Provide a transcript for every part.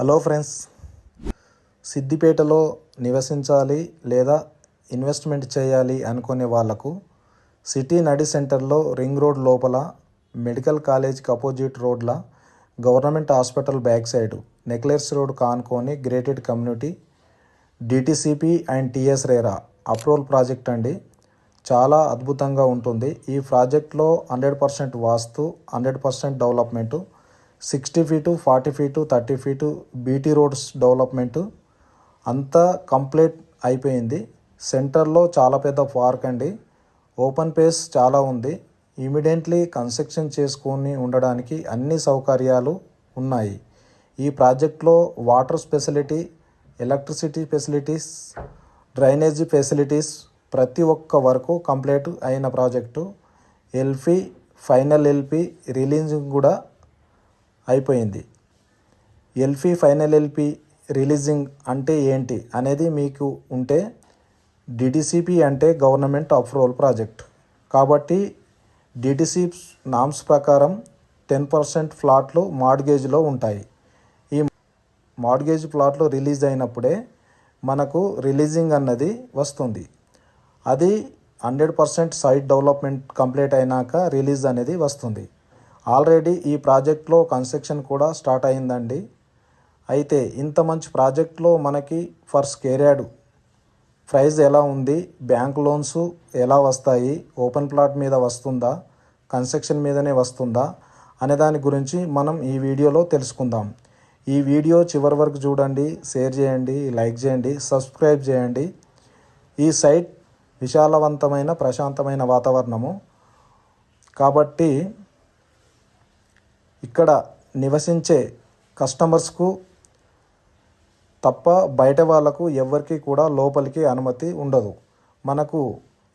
Hello friends, సిద్దిపేటలో నివసించాలి లేదా investment చేయాలి అనుకునే వాళ్లకు సిటీ నడి సెంటర్లో రింగ్ రోడ్ లోపల మెడికల్ కాలేజ్కి అపోజిట్ రోడ్ల government hospital back side necklace road కానుకొని gated community DTCP and TS RERA approval project అండి. చాలా అద్భుతంగా ఉంటుంది. ఈ ప్రాజెక్ట్లో 100% vastu, 100% development, 60 feet, 40 feet, 30 feet BT roads development అంతా కంప్లీట్ అయిపోయింది. సెంటర్లో చాలా పెద్ద పార్క్ అండి. ఓపెన్ ప్లేస్ చాలా ఉంది. ఇమీడియట్లీ కన్స్ట్రక్షన్ చేసుకొని ఉండడానికి అన్ని సౌకర్యాలు ఉన్నాయి. ఈ ప్రాజెక్ట్లో water facility, electricity facilities, drainage facilities ప్రతి ఒక్క వరకు కంప్లీట్ అయిన project. LP final LP releasing కూడా అయిపోయింది. ఫైనల్ ఎల్పి రిలీజింగ్ అంటే ఏంటి అనేది మీకు ఉంటే, డిటిసిపి అంటే గవర్నమెంట్ అప్రూవల్ ప్రాజెక్ట్ కాబట్టి డిటిసిపి నామ్స్ ప్రకారం 10% ఫ్లాట్లు మార్ట్గేజ్లో ఉంటాయి. ఈ మార్ట్గేజ్ ప్లాట్లు రిలీజ్ అయినప్పుడే మనకు రిలీజింగ్ అన్నది వస్తుంది. అది 100% సైట్ డెవలప్మెంట్ కంప్లీట్ అయినాక రిలీజ్ అనేది వస్తుంది. ఆల్రెడీ ఈ ప్రాజెక్ట్లో కన్స్ట్రక్షన్ కూడా స్టార్ట్ అయిందండి. అయితే ఇంత మంచి ప్రాజెక్ట్లో మనకి ఫర్ స్క్వేర్ యార్డ్ ప్రైస్ ఎలా ఉంది, బ్యాంక్ లోన్స్ ఎలా వస్తాయి, ఓపెన్ ప్లాట్ మీద వస్తుందా, కన్స్ట్రక్షన్ మీదనే వస్తుందా అనే దాని గురించి మనం ఈ వీడియోలో తెలుసుకుందాం. ఈ వీడియో చివరి వరకు చూడండి, షేర్ చేయండి, లైక్ చేయండి, సబ్స్క్రైబ్ చేయండి. ఈ సైట్ విశాలవంతమైన ప్రశాంతమైన వాతావరణము కాబట్టి ఇక్కడ నివసించే కస్టమర్స్కు తప్ప బయట వాళ్ళకు ఎవరికి కూడా లోపలికి అనుమతి ఉండదు. మనకు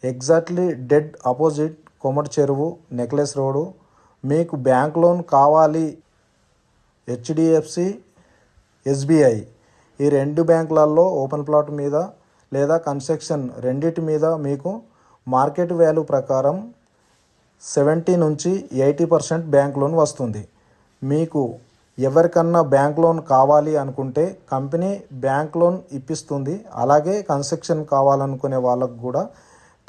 ఎగ్జాక్ట్లీ డెడ్ ఆపోజిట్ కొమటి చెరువు నెక్లెస్ రోడ్డు. మీకు బ్యాంక్ లోన్ కావాలి, హెచ్డిఎఫ్సి, ఎస్బీఐ ఈ రెండు బ్యాంకులలో ఓపెన్ ప్లాట్ మీద లేదా కన్స్ట్రక్షన్ రెండిటి మీద మీకు మార్కెట్ వాల్యూ ప్రకారం 70 నుంచి 80% బ్యాంక్ లోన్ వస్తుంది. మీకు ఎవరికన్నా బ్యాంక్ లోన్ కావాలి అనుకుంటే కంపెనీ బ్యాంక్ లోన్ ఇప్పిస్తుంది. అలాగే కన్స్ట్రక్షన్ కావాలనుకునే వాళ్ళకు కూడా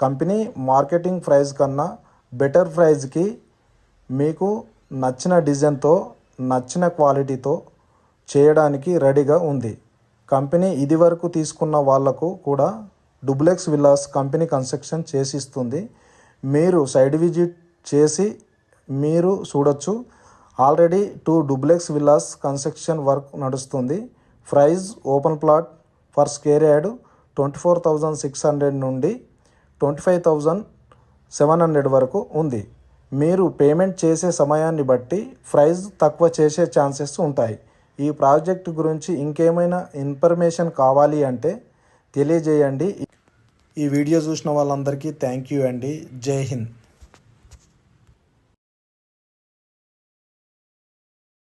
కంపెనీ మార్కెటింగ్ ప్రైస్ కన్నా బెటర్ ప్రైస్కి మీకు నచ్చిన డిజైన్తో, నచ్చిన క్వాలిటీతో చేయడానికి రెడీగా ఉంది. కంపెనీ ఇదివరకు తీసుకున్న వాళ్లకు కూడా డూప్లెక్స్ విల్లాస్ కంపెనీ కన్స్ట్రక్షన్ చేసిస్తుంది. మీరు సైడ్ విజిట్ చేసి మీరు చూడొచ్చు. Already 2 duplex villas construction work నడుస్తుంది. Price open plot per square yard 24,600 నుండి 25,700 వరకు ఉంది. మీరు పేమెంట్ చేసే సమయాన్ని బట్టి ప్రైస్ తక్కువ చేసే ఛాన్సెస్ ఉంటాయి. ఈ ప్రాజెక్ట్ గురించి ఇంకేమైనా ఇన్ఫర్మేషన్ కావాలి అంటే తెలియజేయండి. ఈ వీడియో చూసిన వాళ్ళందరికీ థ్యాంక్ యూ అండి. జై హింద్.